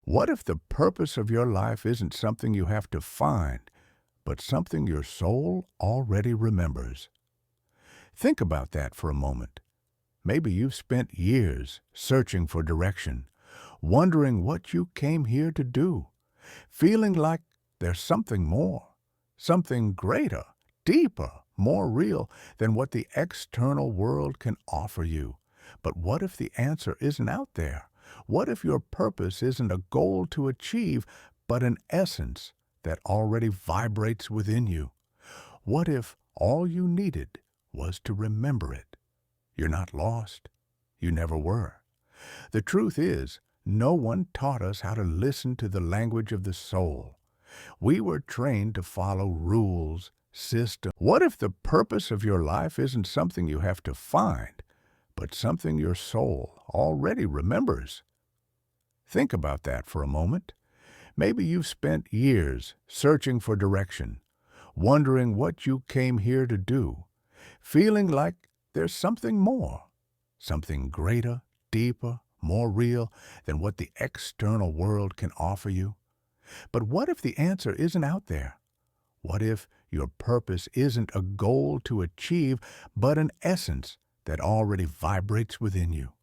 What if the purpose of your life isn't something you have to find, but something your soul already remembers? Think about that for a moment. Maybe you've spent years searching for direction, wondering what you came here to do, feeling like there's something more, something greater, deeper, more real than what the external world can offer you. But what if the answer isn't out there? What if your purpose isn't a goal to achieve, but an essence that already vibrates within you? What if all you needed was to remember it? You're not lost. You never were. The truth is, no one taught us how to listen to the language of the soul. We were trained to follow rules, systems. What if the purpose of your life isn't something you have to find, but something your soul already remembers? Think about that for a moment. Maybe you've spent years searching for direction, wondering what you came here to do, feeling like there's something more, something greater, deeper, more real than what the external world can offer you. But what if the answer isn't out there? What if your purpose isn't a goal to achieve, but an essence that already vibrates within you?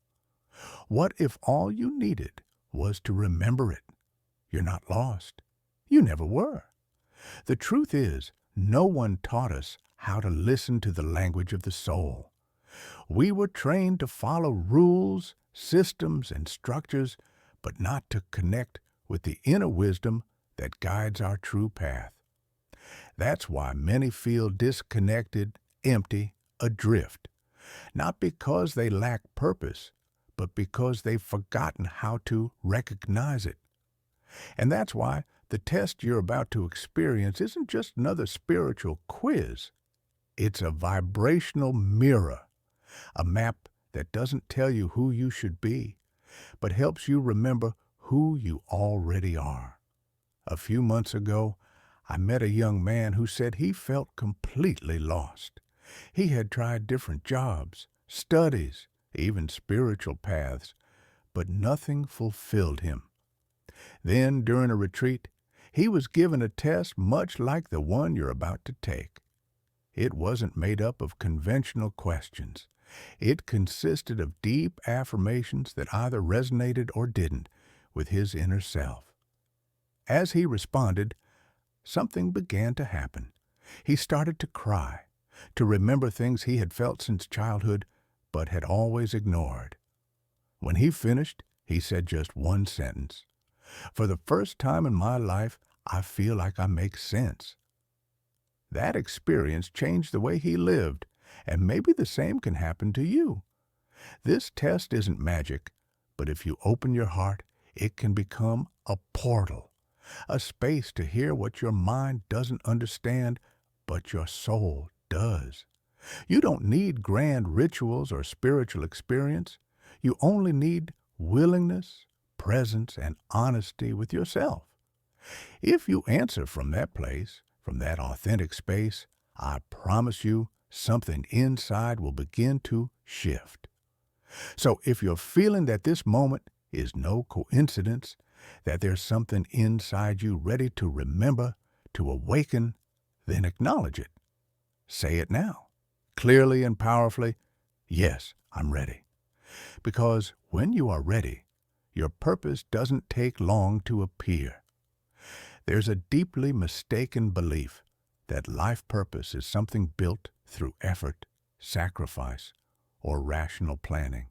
What if all you needed was to remember it? You're not lost. You never were. The truth is, no one taught us how to listen to the language of the soul. We were trained to follow rules, systems, and structures, but not to connect with the inner wisdom that guides our true path. That's why many feel disconnected, empty, adrift, not because they lack purpose, but because they've forgotten how to recognize it. And that's why the test you're about to experience isn't just another spiritual quiz. It's a vibrational mirror, a map that doesn't tell you who you should be, but helps you remember who you already are. A few months ago, I met a young man who said he felt completely lost. He had tried different jobs, studies, even spiritual paths, but nothing fulfilled him. Then, during a retreat, he was given a test much like the one you're about to take. It wasn't made up of conventional questions. It consisted of deep affirmations that either resonated or didn't with his inner self. As he responded, something began to happen. He started to cry, to remember things he had felt since childhood but had always ignored. When he finished, he said just one sentence: "For the first time in my life, I feel like I make sense." That experience changed the way he lived, and maybe the same can happen to you. This test isn't magic, but if you open your heart, it can become a portal, a space to hear what your mind doesn't understand, but your soul does. You don't need grand rituals or spiritual experience. You only need willingness, presence, and honesty with yourself. If you answer from that place, from that authentic space, I promise you something inside will begin to shift. So if you're feeling that this moment is no coincidence, that there's something inside you ready to remember, to awaken, then acknowledge it. Say it now, clearly and powerfully: "Yes, I'm ready." Because when you are ready, your purpose doesn't take long to appear. There's a deeply mistaken belief that life purpose is something built through effort, sacrifice, or rational planning.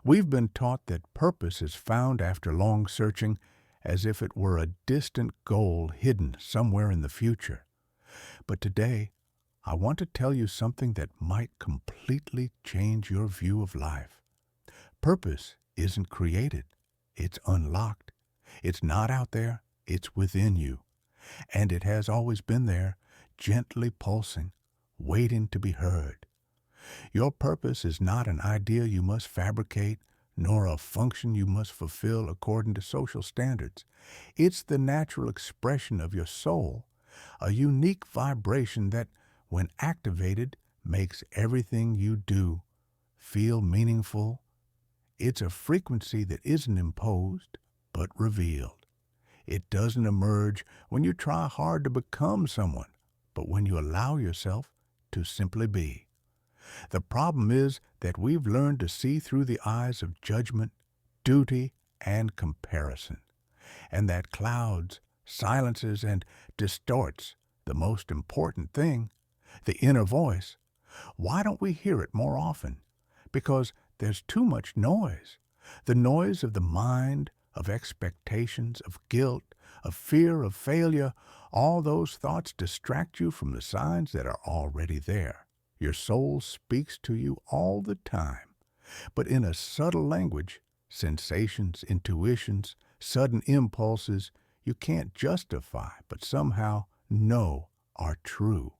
We've been taught that purpose is found after long searching, as if it were a distant goal hidden somewhere in the future. But today, I want to tell you something that might completely change your view of life. Purpose isn't created. It's unlocked. It's not out there. It's within you. And it has always been there, gently pulsing, waiting to be heard. Your purpose is not an idea you must fabricate, nor a function you must fulfill according to social standards. It's the natural expression of your soul, a unique vibration that, when activated, makes everything you do feel meaningful. It's a frequency that isn't imposed, but revealed. It doesn't emerge when you try hard to become someone, but when you allow yourself to simply be. The problem is that we've learned to see through the eyes of judgment, duty, and comparison, and that clouds, silences, and distorts the most important thing, the inner voice. Why don't we hear it more often? Because there's too much noise. The noise of the mind, of expectations, of guilt, of fear, of failure. All those thoughts distract you from the signs that are already there. Your soul speaks to you all the time, but in a subtle language, sensations, intuitions, sudden impulses you can't justify but somehow know are true.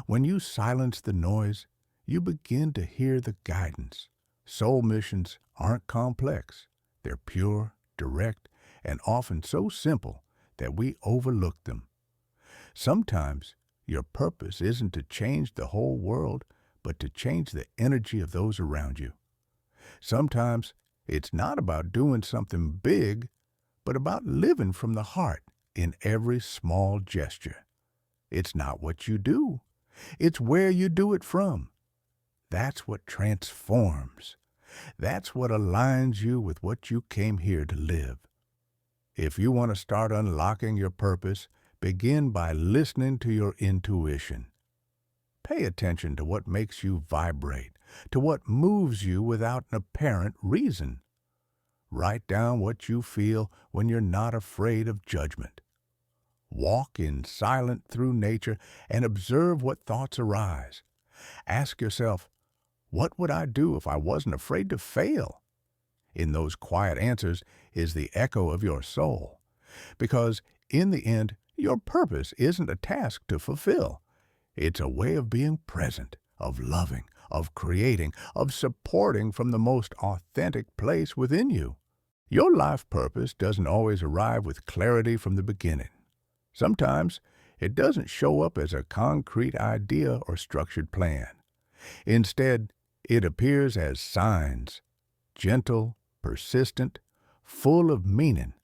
When you silence the noise, you begin to hear the guidance. Soul missions aren't complex. They're pure, direct, and often so simple that we overlook them. Sometimes your purpose isn't to change the whole world, but to change the energy of those around you. Sometimes it's not about doing something big, but about living from the heart in every small gesture. It's not what you do. It's where you do it from. That's what transforms. That's what aligns you with what you came here to live. If you want to start unlocking your purpose, begin by listening to your intuition. Pay attention to what makes you vibrate, to what moves you without an apparent reason. Write down what you feel when you're not afraid of judgment. Walk in silence through nature and observe what thoughts arise. Ask yourself, what would I do if I wasn't afraid to fail? In those quiet answers is the echo of your soul. Because in the end, your purpose isn't a task to fulfill. It's a way of being present, of loving, of creating, of supporting from the most authentic place within you. Your life purpose doesn't always arrive with clarity from the beginning. Sometimes it doesn't show up as a concrete idea or structured plan. Instead, it appears as signs, gentle, persistent, full of meaning,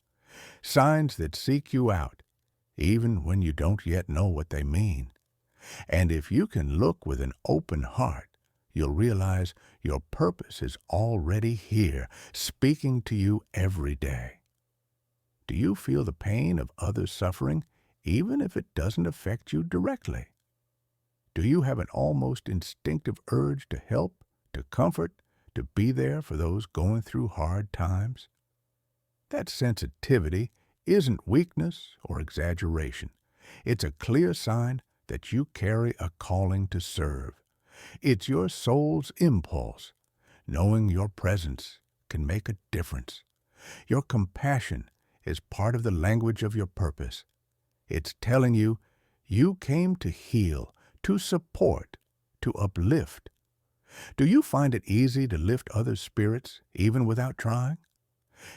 signs that seek you out, even when you don't yet know what they mean. And if you can look with an open heart, you'll realize your purpose is already here, speaking to you every day. Do you feel the pain of others' suffering, even if it doesn't affect you directly? Do you have an almost instinctive urge to help, to comfort, to be there for those going through hard times? That sensitivity isn't weakness or exaggeration. It's a clear sign that you carry a calling to serve. It's your soul's impulse, knowing your presence can make a difference. Your compassion is part of the language of your purpose. It's telling you you came to heal, to support, to uplift. Do you find it easy to lift others' spirits even without trying?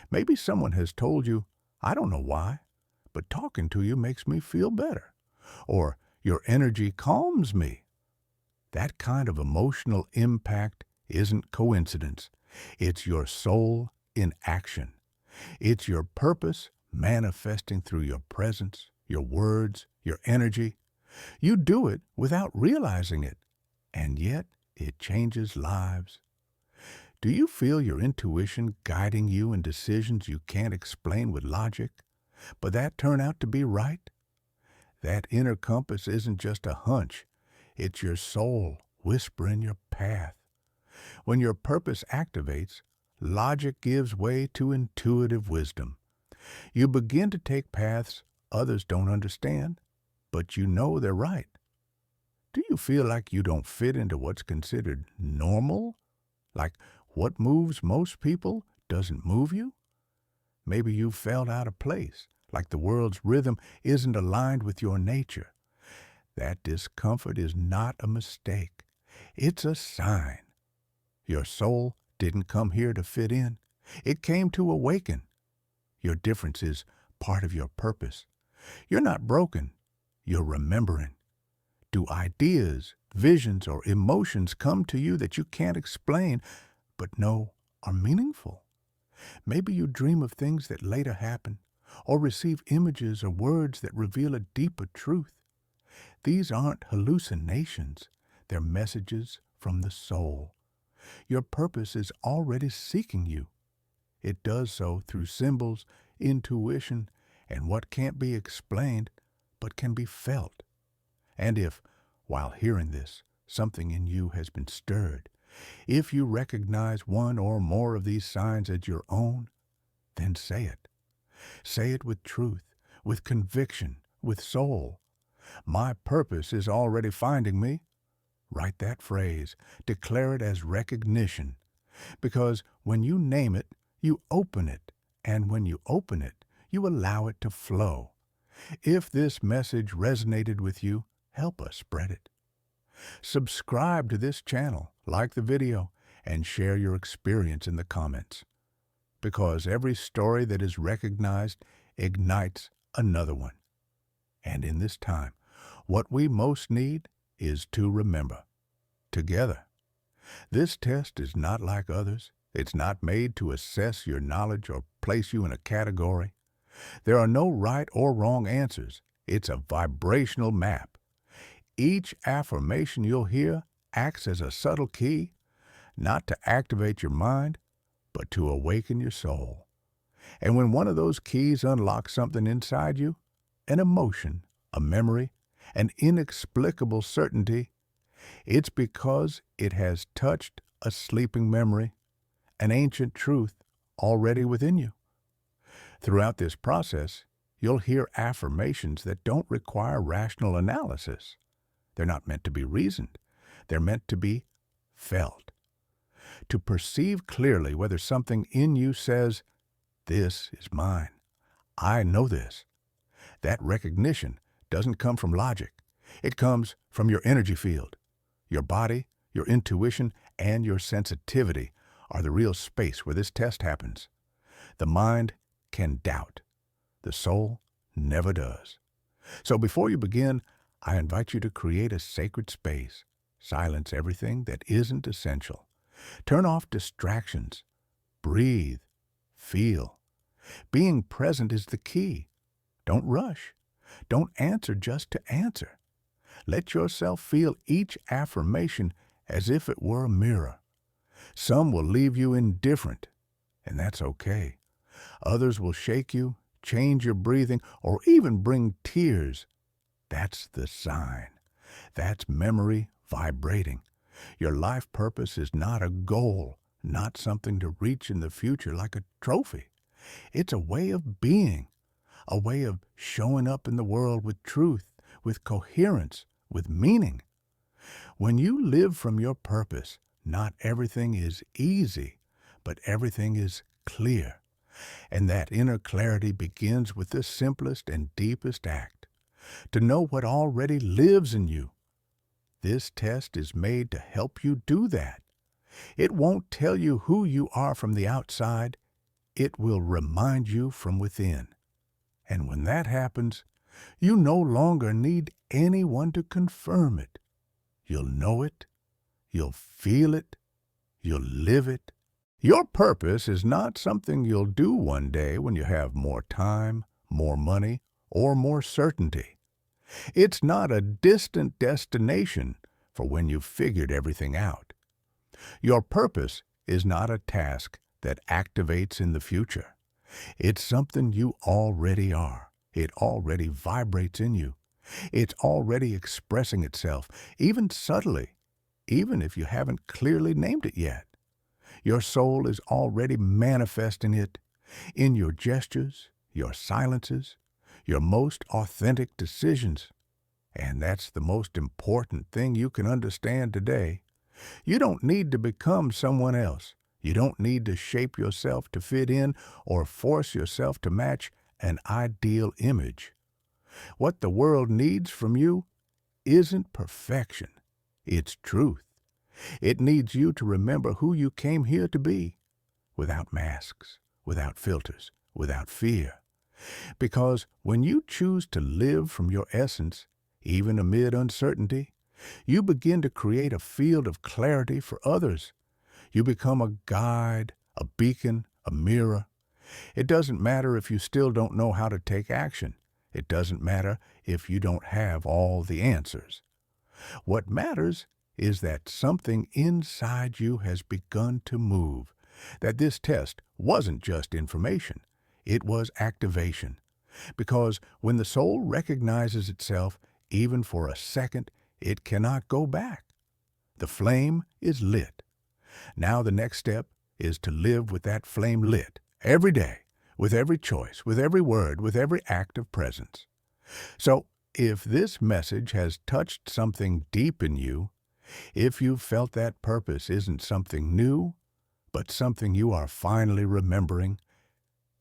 Maybe someone has told you, I don't know why, but talking to you makes me feel better. Or your energy calms me. That kind of emotional impact isn't coincidence. It's your soul in action. It's your purpose manifesting through your presence, your words, your energy. You do it without realizing it, and yet it changes lives. Do you feel your intuition guiding you in decisions you can't explain with logic, but that turn out to be right? That inner compass isn't just a hunch. It's your soul whispering your path. When your purpose activates, logic gives way to intuitive wisdom. You begin to take paths others don't understand, but you know they're right. Do you feel like you don't fit into what's considered normal? Like what moves most people doesn't move you? Maybe you felt out of place, like the world's rhythm isn't aligned with your nature. That discomfort is not a mistake. It's a sign. Your soul didn't come here to fit in. It came to awaken. Your difference is part of your purpose. You're not broken. You're remembering. Do ideas, visions, or emotions come to you that you can't explain, but know are meaningful? Maybe you dream of things that later happen, or receive images or words that reveal a deeper truth. These aren't hallucinations, they're messages from the soul. Your purpose is already seeking you. It does so through symbols, intuition, and what can't be explained but can be felt. And if, while hearing this, something in you has been stirred, if you recognize one or more of these signs as your own, then say it. Say it with truth, with conviction, with soul. My purpose is already finding me. Write that phrase. Declare it as recognition. Because when you name it, you open it. And when you open it, you allow it to flow. If this message resonated with you, help us spread it. Subscribe to this channel, like the video, and share your experience in the comments. Because every story that is recognized ignites another one. And in this time, what we most need is to remember, together. This test is not like others. It's not made to assess your knowledge or place you in a category. There are no right or wrong answers. It's a vibrational map. Each affirmation you'll hear acts as a subtle key, not to activate your mind, but to awaken your soul. And when one of those keys unlocks something inside you, an emotion, a memory, an inexplicable certainty, it's because it has touched a sleeping memory, an ancient truth already within you. Throughout this process, you'll hear affirmations that don't require rational analysis. They're not meant to be reasoned. They're meant to be felt. To perceive clearly whether something in you says, "This is mine. I know this." That recognition doesn't come from logic. It comes from your energy field. Your body, your intuition, and your sensitivity are the real space where this test happens. The mind can doubt. The soul never does. So before you begin, I invite you to create a sacred space. Silence everything that isn't essential. Turn off distractions. Breathe. Feel. Being present is the key. Don't rush. Don't answer just to answer. Let yourself feel each affirmation as if it were a mirror. Some will leave you indifferent, and that's okay. Others will shake you, change your breathing, or even bring tears. That's the sign. That's memory vibrating. Your life purpose is not a goal, not something to reach in the future like a trophy. It's a way of being, a way of showing up in the world with truth, with coherence, with meaning. When you live from your purpose, not everything is easy, but everything is clear. And that inner clarity begins with the simplest and deepest act, to know what already lives in you. This test is made to help you do that. It won't tell you who you are from the outside. It will remind you from within. And when that happens, you no longer need anyone to confirm it. You'll know it. You'll feel it. You'll live it. Your purpose is not something you'll do one day when you have more time, more money, or more certainty. It's not a distant destination for when you've figured everything out. Your purpose is not a task that activates in the future. It's something you already are. It already vibrates in you. It's already expressing itself, even subtly, even if you haven't clearly named it yet. Your soul is already manifesting it in your gestures, your silences, your most authentic decisions. And that's the most important thing you can understand today. You don't need to become someone else. You don't need to shape yourself to fit in or force yourself to match an ideal image. What the world needs from you isn't perfection. It's truth. It needs you to remember who you came here to be, without masks, without filters, without fear. Because when you choose to live from your essence, even amid uncertainty, you begin to create a field of clarity for others. You become a guide, a beacon, a mirror. It doesn't matter if you still don't know how to take action. It doesn't matter if you don't have all the answers. What matters is that something inside you has begun to move, that this test wasn't just information, it was activation. Because when the soul recognizes itself, even for a second, it cannot go back. The flame is lit. Now the next step is to live with that flame lit every day, with every choice, with every word, with every act of presence. So, if this message has touched something deep in you, if you've felt that purpose isn't something new, but something you are finally remembering,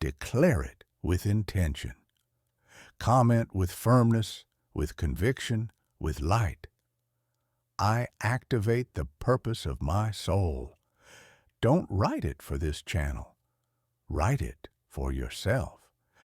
declare it with intention. Comment with firmness, with conviction, with light. I activate the purpose of my soul. Don't write it for this channel. Write it for yourself.